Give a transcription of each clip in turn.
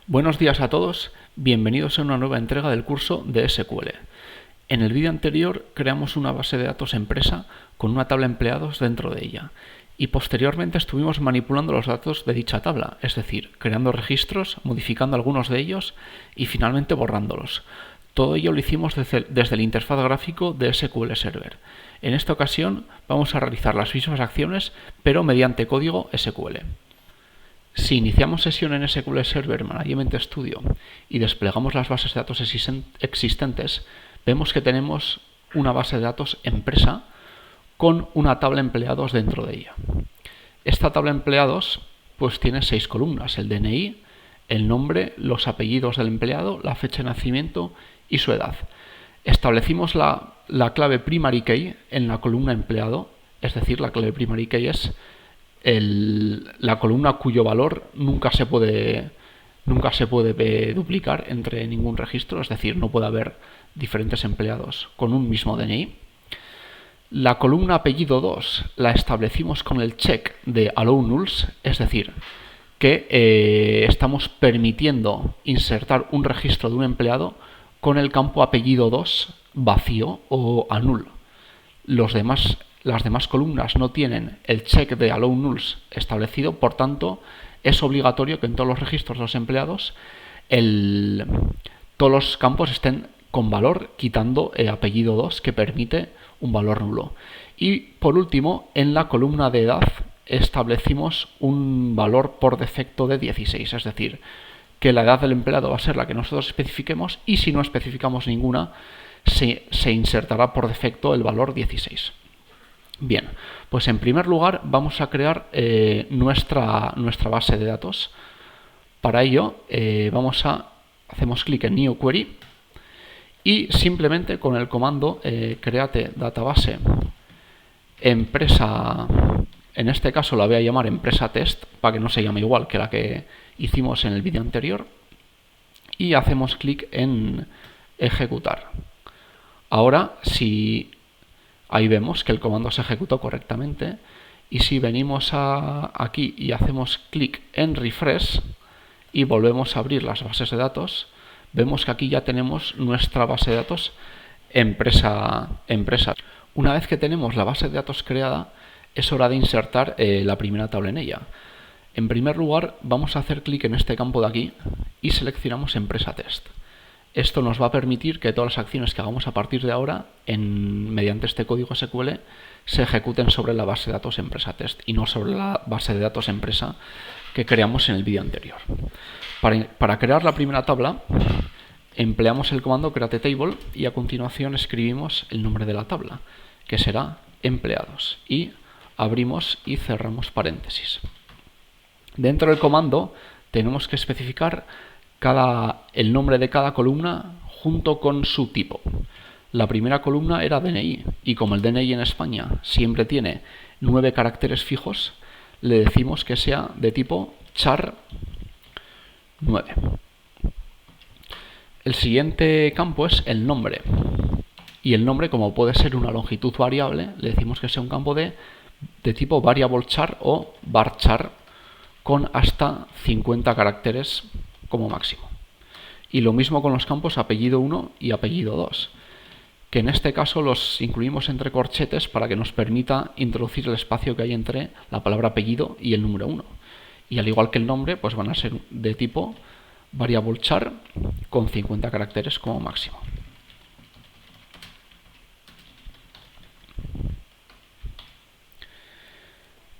Buenos días a todos, bienvenidos a una nueva entrega del curso de SQL. En el vídeo anterior creamos una base de datos empresa con una tabla de empleados dentro de ella y posteriormente estuvimos manipulando los datos de dicha tabla, es decir, creando registros, modificando algunos de ellos y finalmente borrándolos. Todo ello lo hicimos desde el interfaz gráfico de SQL Server. En esta ocasión vamos a realizar las mismas acciones pero mediante código SQL. Si iniciamos sesión en SQL Server Management Studio y desplegamos las bases de datos existentes, vemos que tenemos una base de datos empresa con una tabla de empleados dentro de ella. Esta tabla de empleados pues tiene 6 columnas: el DNI, el nombre, los apellidos del empleado, la fecha de nacimiento y su edad. Establecimos la clave primary key en la columna empleado, es decir, la clave primary key es la columna cuyo valor nunca se puede duplicar entre ningún registro, es decir, no puede haber diferentes empleados con un mismo DNI. La columna apellido 2 la establecimos con el check de allow nulls, es decir, que estamos permitiendo insertar un registro de un empleado con el campo apellido 2 vacío o a null. Las demás columnas no tienen el check de allow nulls establecido, por tanto es obligatorio que en todos los registros de los empleados todos los campos estén con valor, quitando el apellido 2 que permite un valor nulo. Y por último, en la columna de edad establecimos un valor por defecto de 16, es decir, que la edad del empleado va a ser la que nosotros especifiquemos y si no especificamos ninguna se insertará por defecto el valor 16. Bien, pues en primer lugar vamos a crear nuestra base de datos. Para ello hacemos clic en New Query y simplemente con el comando create database empresa, en este caso la voy a llamar empresa test para que no se llame igual que la que hicimos en el vídeo anterior, y hacemos clic en ejecutar. Ahora ahí vemos que el comando se ejecutó correctamente, y si venimos aquí y hacemos clic en refresh y volvemos a abrir las bases de datos, vemos que aquí ya tenemos nuestra base de datos empresa. Una vez que tenemos la base de datos creada, es hora de insertar la primera tabla en ella. En primer lugar, vamos a hacer clic en este campo de aquí y seleccionamos empresa test. Esto nos va a permitir que todas las acciones que hagamos a partir de ahora mediante este código SQL se ejecuten sobre la base de datos empresa test y no sobre la base de datos empresa que creamos en el vídeo anterior. Para crear la primera tabla empleamos el comando create table y a continuación escribimos el nombre de la tabla, que será empleados, y abrimos y cerramos paréntesis. Dentro del comando tenemos que especificar el nombre de cada columna junto con su tipo. La primera columna era DNI y como el DNI en España siempre tiene 9 caracteres fijos, le decimos que sea de tipo char 9. El siguiente campo es el nombre, y el nombre, como puede ser una longitud variable, le decimos que sea un campo de tipo variable char o varchar con hasta 50 caracteres como máximo. Y lo mismo con los campos apellido 1 y apellido 2, que en este caso los incluimos entre corchetes para que nos permita introducir el espacio que hay entre la palabra apellido y el número 1. Y al igual que el nombre, pues van a ser de tipo variable char con 50 caracteres como máximo.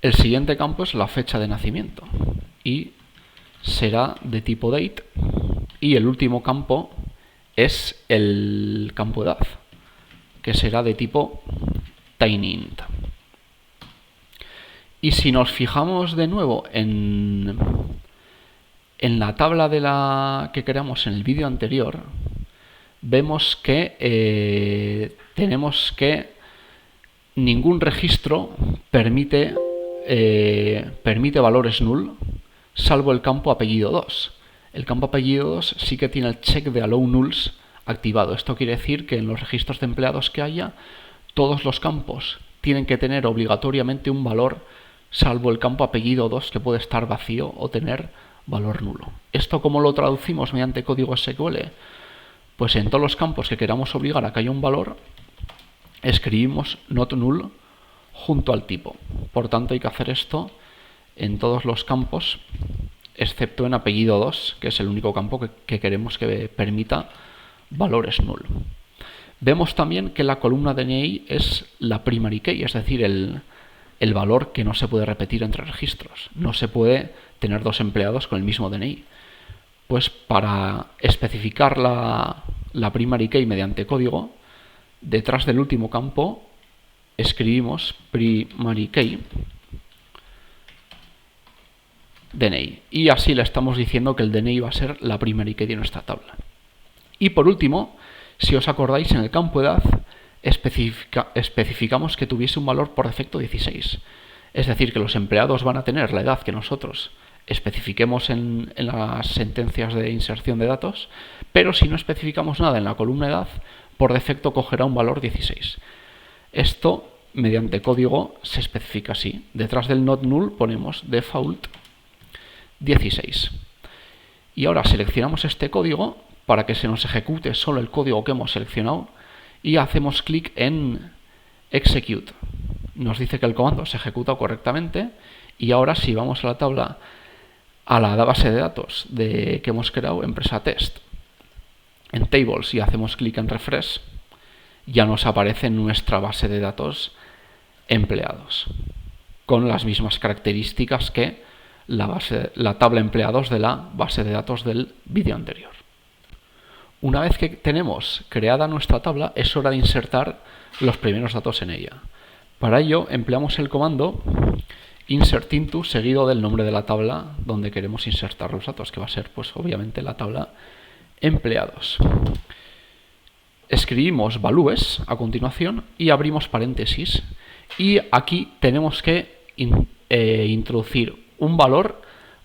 El siguiente campo es la fecha de nacimiento y será de tipo date, y el último campo es el campo edad, que será de tipo tinyInt. Y si nos fijamos de nuevo en la tabla que creamos en el vídeo anterior, vemos que tenemos que ningún registro permite valores null, salvo el campo apellido 2. El campo apellido 2 sí que tiene el check de allow nulls activado. Esto quiere decir que en los registros de empleados que haya, todos los campos tienen que tener obligatoriamente un valor, salvo el campo apellido 2 que puede estar vacío o tener valor nulo. ¿Esto cómo lo traducimos mediante código SQL? Pues en todos los campos que queramos obligar a que haya un valor, escribimos not null junto al tipo. Por tanto, hay que hacer esto en todos los campos, excepto en apellido 2, que es el único campo que queremos que permita valores null. Vemos también que la columna DNI es la primary key, es decir, el valor que no se puede repetir entre registros. No se puede tener dos empleados con el mismo DNI. Pues para especificar la primary key mediante código, detrás del último campo escribimos primary key DNI. Y así le estamos diciendo que el DNI va a ser la primary key de nuestra tabla. Y por último, si os acordáis, en el campo edad especificamos que tuviese un valor por defecto 16. Es decir, que los empleados van a tener la edad que nosotros especifiquemos en las sentencias de inserción de datos, pero si no especificamos nada en la columna edad, por defecto cogerá un valor 16. Esto, mediante código, se especifica así. Detrás del not null ponemos default 16. Y ahora seleccionamos este código para que se nos ejecute solo el código que hemos seleccionado y hacemos clic en execute. Nos dice que el comando se ejecuta correctamente y ahora si vamos a la tabla, a la base de datos que hemos creado, empresa test, en tables y hacemos clic en refresh, ya nos aparece en nuestra base de datos empleados, con las mismas características que la tabla empleados de la base de datos del vídeo anterior. Una vez que tenemos creada nuestra tabla, es hora de insertar los primeros datos en ella. Para ello empleamos el comando insert into seguido del nombre de la tabla donde queremos insertar los datos, que va a ser pues obviamente la tabla empleados. Escribimos values a continuación y abrimos paréntesis, y aquí tenemos que introducir un valor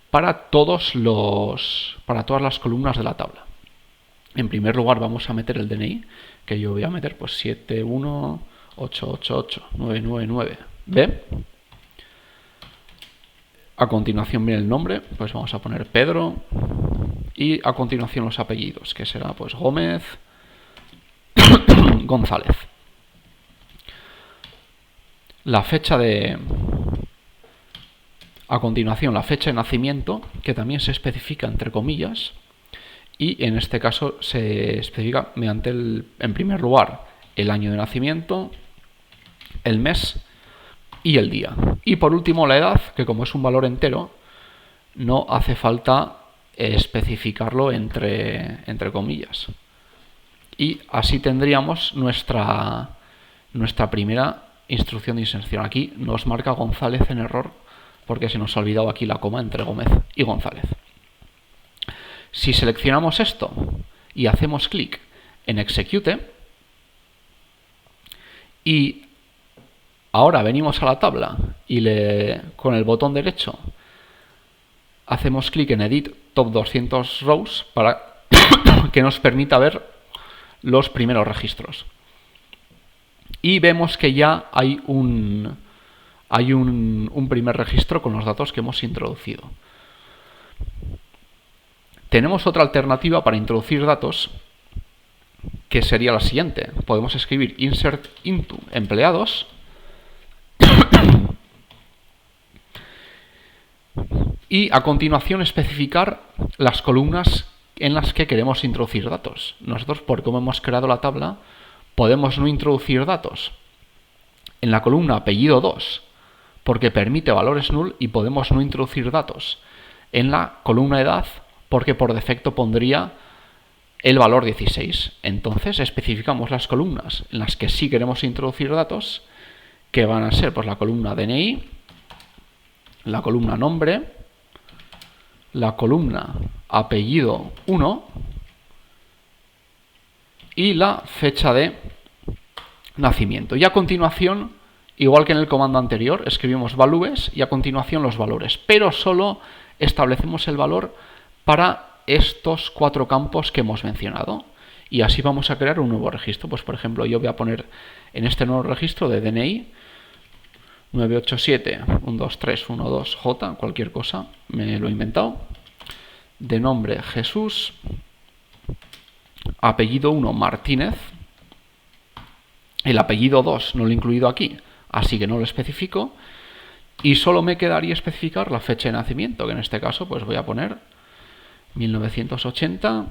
para todas las columnas de la tabla. En primer lugar vamos a meter el DNI, que yo voy a meter pues 718889999B. A continuación viene el nombre, pues vamos a poner Pedro, y a continuación los apellidos, que será pues Gómez, González. A continuación la fecha de nacimiento, que también se especifica entre comillas, y en este caso se especifica mediante en primer lugar el año de nacimiento, el mes y el día. Y por último la edad, que como es un valor entero, no hace falta especificarlo entre comillas. Y así tendríamos nuestra primera instrucción de inserción. Aquí nos marca González en error porque se nos ha olvidado aquí la coma entre Gómez y González. Si seleccionamos esto y hacemos clic en execute y ahora venimos a la tabla y con el botón derecho hacemos clic en edit top 200 rows para que nos permita ver los primeros registros. Y vemos que ya hay un primer registro con los datos que hemos introducido. Tenemos otra alternativa para introducir datos, que sería la siguiente. Podemos escribir insert into empleados y a continuación especificar las columnas en las que queremos introducir datos. Nosotros, por cómo hemos creado la tabla, podemos no introducir datos en la columna apellido 2 porque permite valores null, y podemos no introducir datos en la columna edad porque por defecto pondría el valor 16. Entonces especificamos las columnas en las que sí queremos introducir datos, que van a ser pues la columna DNI, la columna nombre, la columna apellido 1 y la fecha de nacimiento. Y a continuación, igual que en el comando anterior, escribimos values y a continuación los valores, pero solo establecemos el valor para estos 4 campos que hemos mencionado. Y así vamos a crear un nuevo registro. Pues por ejemplo, yo voy a poner en este nuevo registro de DNI 987-12312J, cualquier cosa, me lo he inventado. de nombre Jesús, apellido 1 Martínez, el apellido 2 no lo he incluido aquí, así que no lo especifico, y solo me quedaría especificar la fecha de nacimiento, que en este caso pues voy a poner 1980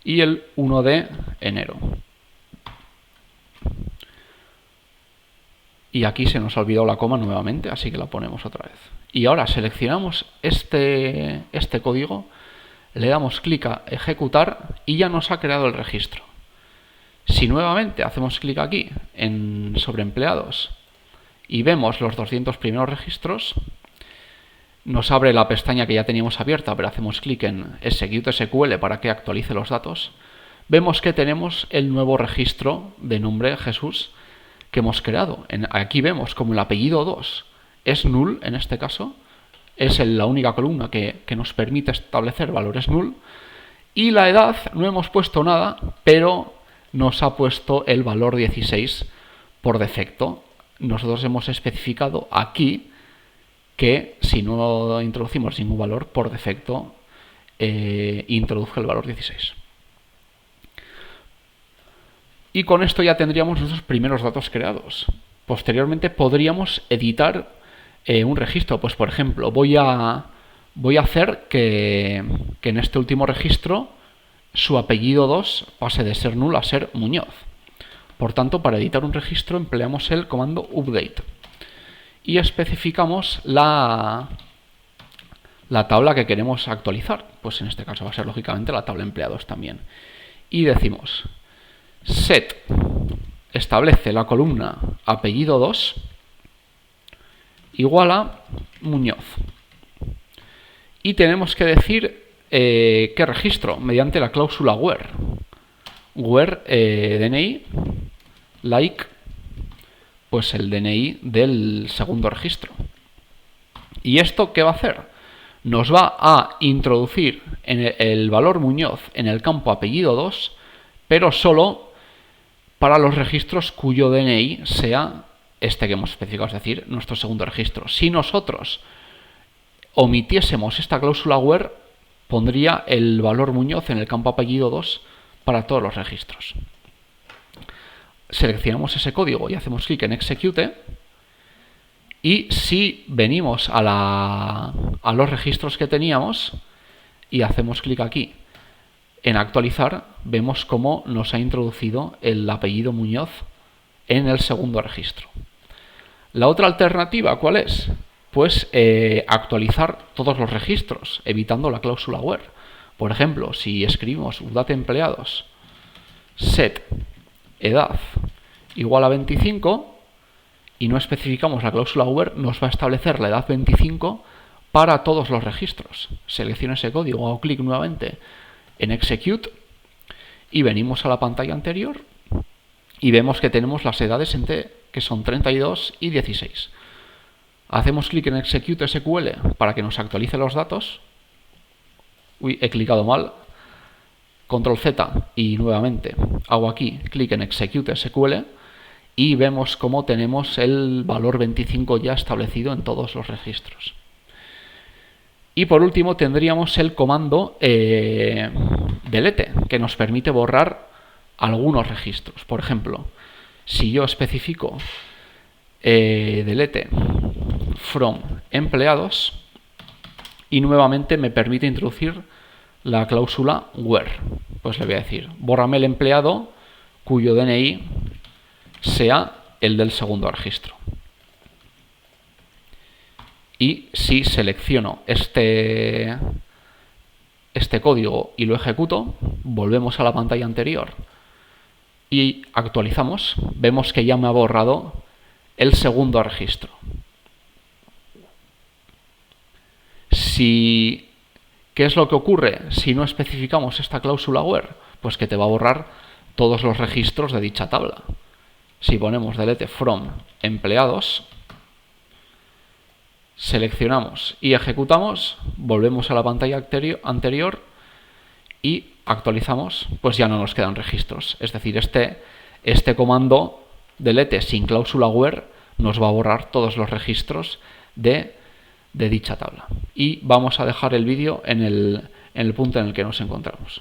y el 1 de enero. Y aquí se nos ha olvidado la coma nuevamente, así que la ponemos otra vez. Y ahora seleccionamos este código, le damos clic a ejecutar y ya nos ha creado el registro. Si nuevamente hacemos clic aquí sobre empleados y vemos los 200 primeros registros, nos abre la pestaña que ya teníamos abierta, pero hacemos clic en Execute SQL para que actualice los datos. Vemos que tenemos el nuevo registro de nombre Jesús que hemos creado. Aquí vemos como el apellido 2 es null, en este caso, es la única columna que nos permite establecer valores null, y la edad no hemos puesto nada, pero nos ha puesto el valor 16 por defecto. Nosotros hemos especificado aquí que si no introducimos ningún valor, por defecto introduzca el valor 16. Y con esto ya tendríamos nuestros primeros datos creados. Posteriormente podríamos editar un registro. Pues por ejemplo, voy a hacer que en este último registro su apellido 2 pase de ser null a ser Muñoz. Por tanto, para editar un registro empleamos el comando update y especificamos la tabla que queremos actualizar. Pues en este caso va a ser lógicamente la tabla empleados también. Y decimos set establece la columna apellido 2 igual a Muñoz. Y tenemos que decir qué registro mediante la cláusula where. Where DNI like, pues el DNI del segundo registro. ¿Y esto qué va a hacer? Nos va a introducir el valor Muñoz en el campo apellido 2, pero solo para los registros cuyo DNI sea este que hemos especificado, es decir, nuestro segundo registro. Si nosotros omitiésemos esta cláusula where, pondría el valor Muñoz en el campo apellido 2 para todos los registros. Seleccionamos ese código y hacemos clic en Execute. Y si venimos a los registros que teníamos y hacemos clic aquí en actualizar, vemos cómo nos ha introducido el apellido Muñoz en el segundo registro. La otra alternativa, ¿cuál es? Pues actualizar todos los registros, evitando la cláusula where. Por ejemplo, si escribimos update empleados set edad igual a 25 y no especificamos la cláusula where, nos va a establecer la edad 25 para todos los registros. Selecciono ese código, hago clic nuevamente en Execute y venimos a la pantalla anterior y vemos que tenemos las edades que son 32 y 16. Hacemos clic en Execute SQL para que nos actualice los datos. Uy, he clicado mal. Control Z y nuevamente hago aquí clic en Execute SQL y vemos cómo tenemos el valor 25 ya establecido en todos los registros. Y por último tendríamos el comando delete, que nos permite borrar algunos registros. Por ejemplo, si yo especifico delete from empleados y nuevamente me permite introducir la cláusula where, pues le voy a decir bórrame el empleado cuyo DNI sea el del segundo registro. Y si selecciono este código y lo ejecuto, volvemos a la pantalla anterior y actualizamos, vemos que ya me ha borrado el segundo registro. ¿Qué es lo que ocurre si no especificamos esta cláusula where? Pues que te va a borrar todos los registros de dicha tabla. Si ponemos delete from empleados, seleccionamos y ejecutamos, volvemos a la pantalla anterior y actualizamos, pues ya no nos quedan registros. Es decir, este comando delete sin cláusula where nos va a borrar todos los registros de de dicha tabla. Y vamos a dejar el vídeo en el punto en el que nos encontramos.